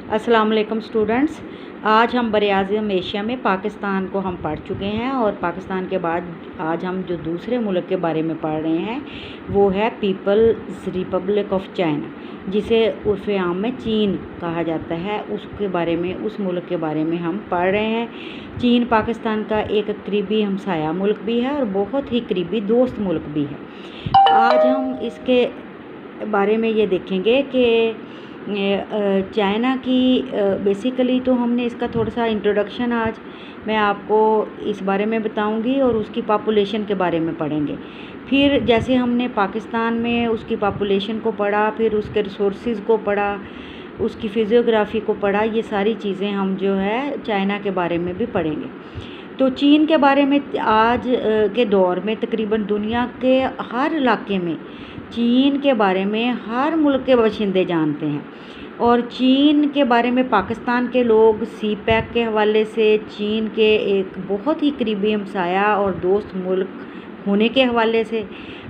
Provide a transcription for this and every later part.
अस्सलाम वालेकुम स्टूडेंट्स। आज हम बरआज़म एशिया में पाकिस्तान को हम पढ़ चुके हैं और पाकिस्तान के बाद आज हम जो दूसरे मुल्क के बारे में पढ़ रहे हैं वो है पीपल्स रिपब्लिक ऑफ चाइना, जिसे उर्फ़ आम में चीन कहा जाता है। उसके बारे में, उस मुल्क के बारे में हम पढ़ रहे हैं। चीन पाकिस्तान का एक करीबी हमसाया मुल्क भी है और बहुत ही करीबी दोस्त मुल्क भी है। आज हम इसके बारे में ये देखेंगे कि चाइना की बेसिकली तो हमने इसका थोड़ा सा इंट्रोडक्शन आज मैं आपको इस बारे में बताऊंगी और उसकी पॉपुलेशन के बारे में पढ़ेंगे। फिर जैसे हमने पाकिस्तान में उसकी पॉपुलेशन को पढ़ा, फिर उसके रिसोर्सेज को पढ़ा, उसकी फिजियोग्राफी को पढ़ा, ये सारी चीज़ें हम जो है चाइना के बारे में भी पढ़ेंगे। तो चीन के बारे में आज के दौर में तकरीबन दुनिया के हर इलाके में चीन के बारे में हर मुल्क के बाशिंदे जानते हैं। और चीन के बारे में पाकिस्तान के लोग सी पैक के हवाले से चीन के एक बहुत ही करीबी हमसाया और दोस्त मुल्क होने के हवाले से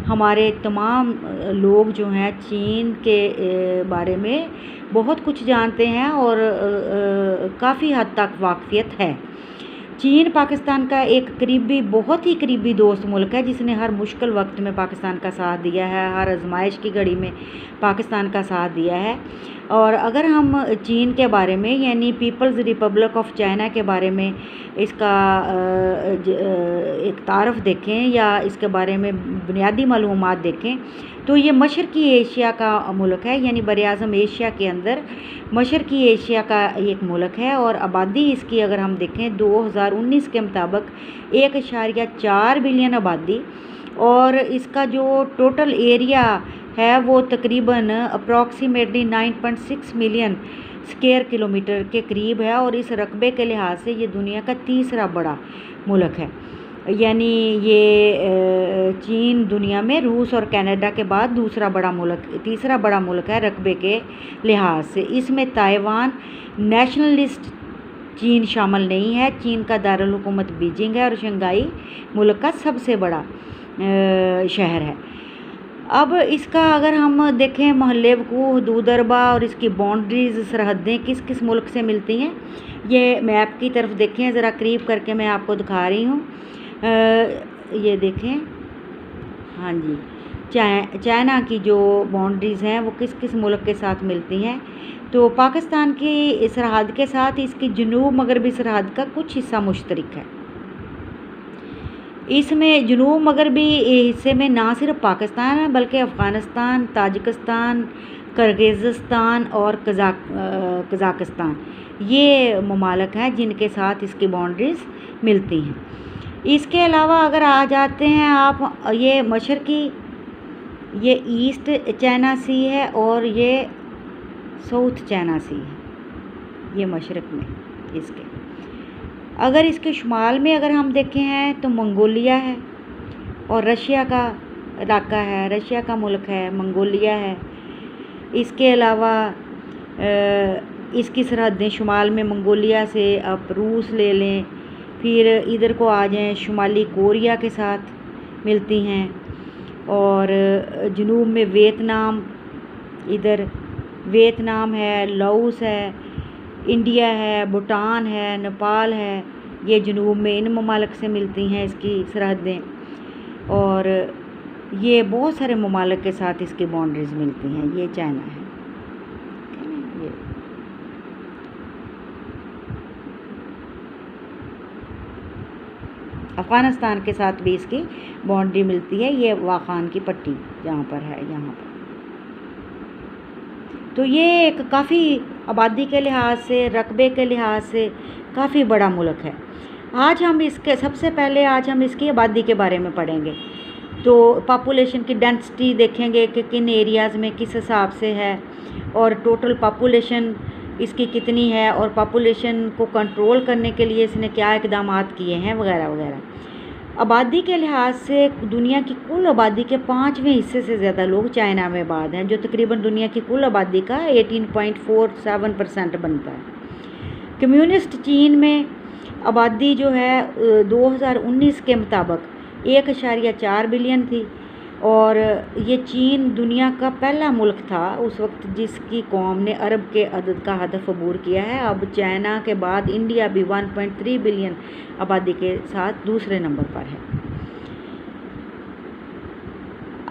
हमारे तमाम लोग जो हैं चीन के बारे में बहुत कुछ जानते हैं और काफ़ी हद तक वाकफियत है। चीन पाकिस्तान का एक करीबी, बहुत ही करीबी दोस्त मुल्क है जिसने हर मुश्किल वक्त में पाकिस्तान का साथ दिया है, हर आजमाइश की घड़ी में पाकिस्तान का साथ दिया है। और अगर हम चीन के बारे में यानी पीपल्स रिपब्लिक ऑफ चाइना के बारे में इसका एक तारफ़ देखें या इसके बारे में बुनियादी मालूमात देखें तो ये मशरक़ी एशिया का मुल्क है, यानी बरआज़म एशिया के अंदर मशरक़ी एशिया का एक मुल्क है। और आबादी इसकी अगर हम देखें 2019 के मुताबिक 1.4 बिलियन आबादी, और इसका जो टोटल एरिया है वो तकरीबन अप्रॉक्सीमेटली 9.6 मिलियन स्क्वायर किलोमीटर के करीब है। और इस रकबे के लिहाज से ये दुनिया का तीसरा बड़ा मुल्क है, यानी ये चीन दुनिया में रूस और कनाडा के बाद तीसरा बड़ा मुल्क है रकबे के लिहाज से। इसमें ताइवान नेशनलिस्ट चीन शामिल नहीं है। चीन का दारुल हुकूमत बीजिंग है और शंघाई मुल्क का सबसे बड़ा शहर है। अब इसका अगर हम देखें मोहल्ले वकूअ, हदूद अरबा और इसकी बाउंड्रीज़, सरहदें किस किस मुल्क से मिलती हैं, ये मैप की तरफ देखें ज़रा करीब करके मैं आपको दिखा रही हूँ। ये देखें, हाँ जी, चाइना की जो बाउंड्रीज़ हैं वो किस किस मुल्क के साथ मिलती हैं। तो पाकिस्तान की सरहद के साथ इसकी जनूब मगरबी सरहद का कुछ हिस्सा मुश्तरक है। इसमें जनूब मगरबी हिस्से में ना सिर्फ पाकिस्तान है बल्कि अफ़गानिस्तान, ताजिकिस्तान, किर्गिज़स्तान और कज़ाकिस्तान ये ममालिक हैं जिनके साथ इसकी बाउंड्रीज़ मिलती हैं। इसके अलावा अगर आ जाते हैं आप, ये मशरक़ी, ये ईस्ट चाइना सी है और ये साउथ चाइना सी है, ये मशरक़ में इसके। अगर इसके शुमाल में अगर हम देखें हैं तो मंगोलिया है और रशिया का इलाका है, रशिया का मुल्क है, मंगोलिया है। इसके अलावा इसकी सरहदें शुमाल में मंगोलिया से आप रूस ले लें, फिर इधर को आ जाएं शुमाली कोरिया के साथ मिलती हैं, और जनूब में वियतनाम, इधर वियतनाम है, लाओस है, इंडिया है, भूटान है, नेपाल है, ये जनूब में इन ममालिक से मिलती हैं इसकी सरहदें। और ये बहुत सारे ममालिक के साथ इसकी बाउंड्रीज मिलती हैं। ये चाइना है, ये अफ़गानिस्तान के साथ भी इसकी बाउंड्री मिलती है, ये वाखान की पट्टी जहाँ पर है, यहाँ पर। तो ये एक काफ़ी आबादी के लिहाज से, रकबे के लिहाज से काफ़ी बड़ा मुल्क है। आज हम सबसे पहले हम इसकी आबादी के बारे में पढ़ेंगे। तो पॉपुलेशन की डेंसिटी देखेंगे कि किन एरियाज़ में किस हिसाब से है, और टोटल पॉपुलेशन इसकी कितनी है, और पॉपुलेशन को कंट्रोल करने के लिए इसने क्या इक़दामात किए हैं, वगैरह वगैरह। आबादी के लिहाज से दुनिया की कुल आबादी के 5वें हिस्से से ज़्यादा लोग चाइना में आबाद हैं, जो तकरीबन दुनिया की कुल आबादी का 18.47% बनता है। कम्युनिस्ट चीन में आबादी जो है 2019 के मुताबिक 1.4 बिलियन थी, और ये चीन दुनिया का पहला मुल्क था उस वक्त जिसकी कौम ने अरब के अदद का हदफ अबूर किया है। अब चाइना के बाद इंडिया भी 1.3 बिलियन आबादी के साथ दूसरे नंबर पर है।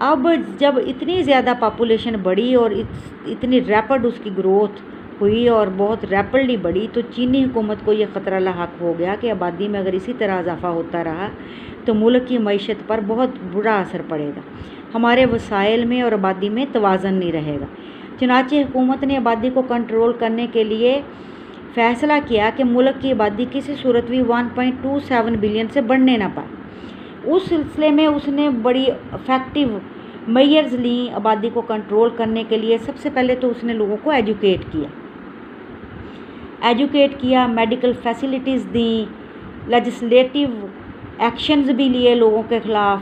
अब जब इतनी ज़्यादा पॉपुलेशन बढ़ी और इतनी रैपिड उसकी ग्रोथ हुई और बहुत रैपिडली बढ़ी, तो चीनी हुकूमत को ये ख़तरा लाहक हो गया कि आबादी में अगर इसी तरह इजाफा होता रहा तो मुल्क की मईशत पर बहुत बुरा असर पड़ेगा, हमारे वसाइल में और आबादी में तवाज़न नहीं रहेगा। चुनांचे हुकूमत ने आबादी को कंट्रोल करने के लिए फ़ैसला किया कि मुल्क की आबादी किसी सूरत भी 1.27 बिलियन से बढ़ने ना पाए। उस सिलसिले में उसने बड़ी इफ़ेक्टिव मेजर्स ली आबादी को कंट्रोल करने के लिए। सबसे पहले तो उसने लोगों को एजुकेट किया, मेडिकल फैसिलिटीज़ दी, लेजिस्लेटिव एक्शंस भी लिए लोगों के ख़िलाफ़।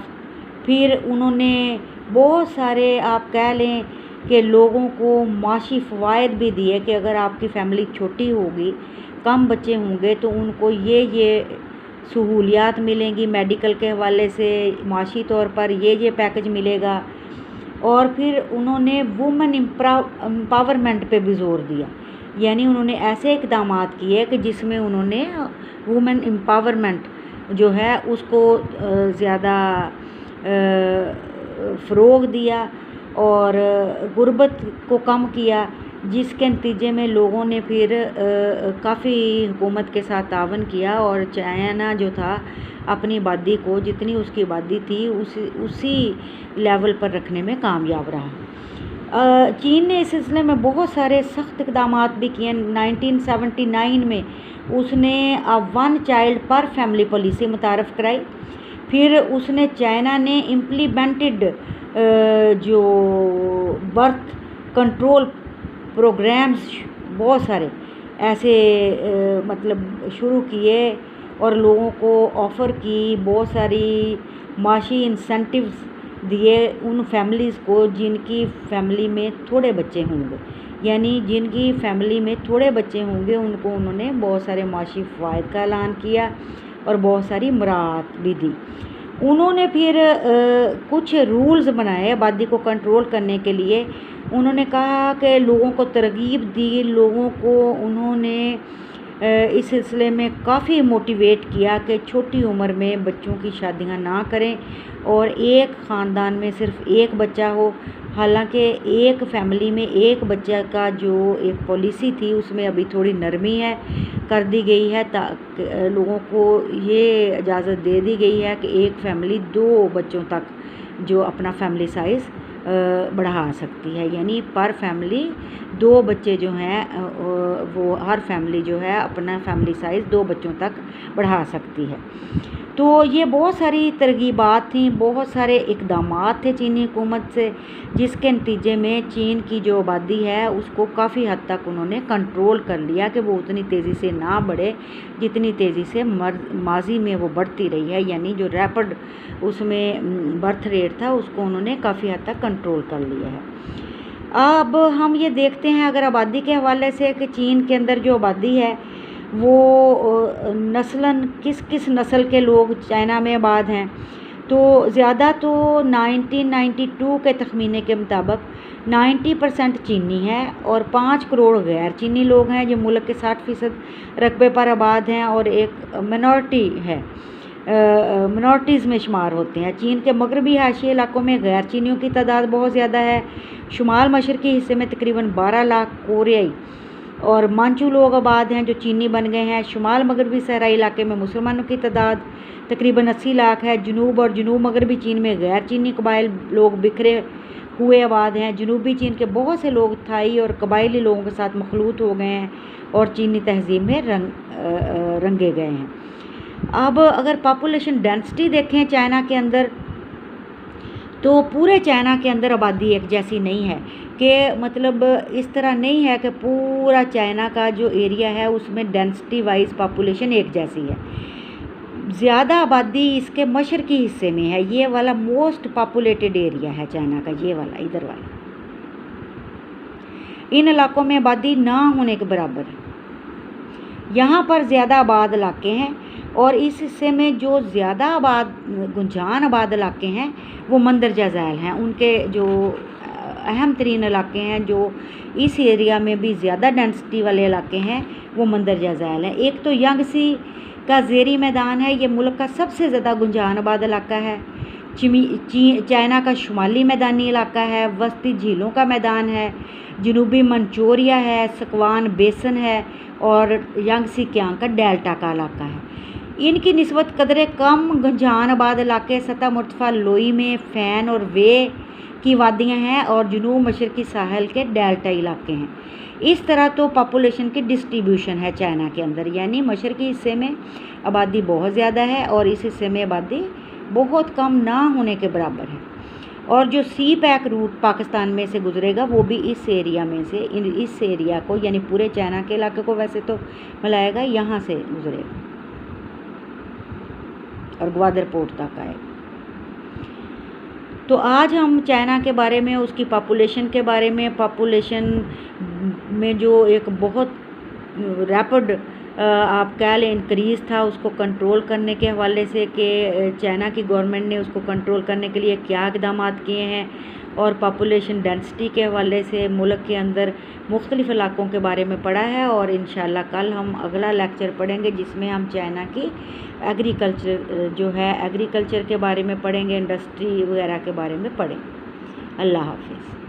फिर उन्होंने बहुत सारे, आप कह लें कि लोगों को माशी फ़वाइद भी दिए कि अगर आपकी फ़ैमिली छोटी होगी, कम बच्चे होंगे, तो उनको ये सहूलियात मिलेंगी मेडिकल के हवाले से, माशी तौर पर ये पैकेज मिलेगा। और फिर उन्होंने वुमेन एम्पावरमेंट पे भी ज़ोर दिया, यानी उन्होंने ऐसे इक़दाम किए कि जिसमें उन्होंने वुमेन एम्पावरमेंट जो है उसको ज़्यादा फ़रोग़ दिया और गुर्बत को कम किया, जिसके नतीजे में लोगों ने फिर काफ़ी हुकूमत के साथ तावन किया और चाइना जो था अपनी आबादी को, जितनी उसकी आबादी थी, उसी लेवल पर रखने में कामयाब रहा। चीन ने इस सिलसिले में बहुत सारे सख्त इक़दाम भी किए। 1979 में उसने वन चाइल्ड पर फैमिली पॉलिसी मुतारफ़ कराई। फिर उसने चाइना ने इम्प्लीमेंटेड जो बर्थ कंट्रोल प्रोग्राम्स बहुत सारे ऐसे मतलब शुरू किए और लोगों को ऑफ़र की, बहुत सारी माशी इंसेंटिव्स दिए उन फैमिलीज़ को जिनकी फ़ैमिली में थोड़े बच्चे होंगे, यानी जिनकी फ़ैमिली में थोड़े बच्चे होंगे उनको उन्होंने बहुत सारे माशी फ़वाइद का ऐलान किया और बहुत सारी मराहत भी दी। उन्होंने फिर कुछ रूल्स बनाए आबादी को कंट्रोल करने के लिए। उन्होंने कहा कि लोगों को तरगीब दी, लोगों को उन्होंने इस सिलसिले में काफ़ी मोटिवेट किया कि छोटी उम्र में बच्चों की शादियां ना करें और एक ख़ानदान में सिर्फ एक बच्चा हो। हालांकि एक फ़ैमिली में एक बच्चा का जो एक पॉलिसी थी उसमें अभी थोड़ी नरमी कर दी गई है, ताकि लोगों को ये इजाज़त दे दी गई है कि एक फ़ैमिली 2 बच्चों तक जो अपना फैमिली साइज़ बढ़ा सकती है, यानी पर फैमिली 2 बच्चे जो हैं वो हर फैमिली जो है अपना फैमिली साइज़ 2 बच्चों तक बढ़ा सकती है। तो ये बहुत सारी तरगीबात थी, बहुत सारे इक़दाम थे चीनी हुकूमत से, जिसके नतीजे में चीन की जो आबादी है उसको काफ़ी हद तक उन्होंने कंट्रोल कर लिया कि वो उतनी तेज़ी से ना बढ़े जितनी तेज़ी से माजी में वो बढ़ती रही है, यानी जो रैपिड उसमें बर्थ रेट था उसको उन्होंने काफ़ी हद तक कंट्रोल कर लिया है। अब हम ये देखते हैं अगर आबादी के हवाले से कि चीन के अंदर जो आबादी है वो नस्लन किस किस नस्ल के लोग चाइना में आबाद हैं, तो ज़्यादा तो 1992 के तखमीने के मुताबिक 90% चीनी है और 5 करोड़ गैर चीनी लोग हैं जो मुल्क के 60% रकबे पर आबाद हैं और एक मिनॉरिटी है, मिनॉरिटीज़ में शुमार होते हैं। चीन के मगरबी हाशिए इलाकों में गैर चीनियों की तादाद बहुत ज़्यादा है। शुमाल मशरक़ी हिस्से में तकरीबन 12 लाख कोरियाई और मांचू लोग आबाद हैं जो चीनी बन गए हैं। शुमाल मगरबी सहराई इलाके में मुसलमानों की तादाद तकरीबन 80 लाख है। जनूब और जनूब मगरबी चीन में गैर चीनी कबाइल लोग बिखरे हुए आबाद हैं। जनूबी चीन के बहुत से लोग थाई और कबायली लोगों के साथ मखलूत हो गए हैं और चीनी तहजीब में रंगे गए हैं। अब अगर पॉपुलेशन डेंसिटी देखें चाइना के अंदर, तो पूरे चाइना के अंदर आबादी एक जैसी नहीं है, कि मतलब इस तरह नहीं है कि पूरा चाइना का जो एरिया है उसमें डेंसिटी वाइज पॉपुलेशन एक जैसी है। ज़्यादा आबादी इसके मशरकी हिस्से में है, ये वाला मोस्ट पॉपुलेटेड एरिया है चाइना का, ये वाला इधर वाला। इन इलाकों में आबादी ना होने के बराबर है। यहाँ पर ज़्यादा आबाद इलाके हैं और इस हिस्से में जो ज़्यादा आबाद गुंजान आबाद इलाके हैं वो मंदरजा झैल हैं। उनके जो अहम तरीन इलाके हैं जो इस एरिया में भी ज़्यादा डेंसिटी वाले इलाके हैं वो मंदरजा झैल हैं। एक तो यांगसी का ज़ेरी मैदान है, ये मुल्क का सबसे ज़्यादा गुंजान आबाद इलाका है। चाइना का शुमाली मैदानी इलाका है, वस्ती झीलों का मैदान है, जनूबी मंचूरिया है, सकवान बेसन है और यांगसी कियांग का डेल्टा का इलाका है। इनकी निस्बत कदरे कम गुंजान आबाद इलाके सतह मुर्तफ़ा लोई में फ़ैन और वे की वादियाँ हैं और जनूब मशरक़ी साहल के डेल्टा इलाके हैं। इस तरह तो पॉपुलेशन की डिस्ट्रीब्यूशन है चाइना के अंदर, यानी मशरक़ी हिस्से में आबादी बहुत ज़्यादा है और इस हिस्से में आबादी बहुत कम ना होने के बराबर है। और जो सी पैक रूट पाकिस्तान में से गुजरेगा वो भी इस एरिया में से इस एरिया को यानी पूरे चाइना के इलाके को वैसे तो मिलाएगा, यहाँ से गुजरेगा और ग्वादर पोर्ट तक आएगा। तो आज हम चाइना के बारे में, उसकी पॉपुलेशन के बारे में, पॉपुलेशन में जो एक बहुत रैपिड आप कह लें इंक्रीज़ था उसको कंट्रोल करने के हवाले से कि चाइना की गवर्नमेंट ने उसको कंट्रोल करने के लिए क्या इक़दाम किए हैं और पॉपुलेशन डेंसिटी के हवाले से मुल्क के अंदर मुख्तलिफ़ इलाकों के बारे में पढ़ा है। और इंशाल्लाह कल हम अगला लेक्चर पढ़ेंगे जिसमें हम चाइना की एग्रीकल्चर जो है एग्रीकल्चर के बारे में पढ़ेंगे, इंडस्ट्री वगैरह के बारे में पढ़ेंगे। अल्लाह हाफ़िज़।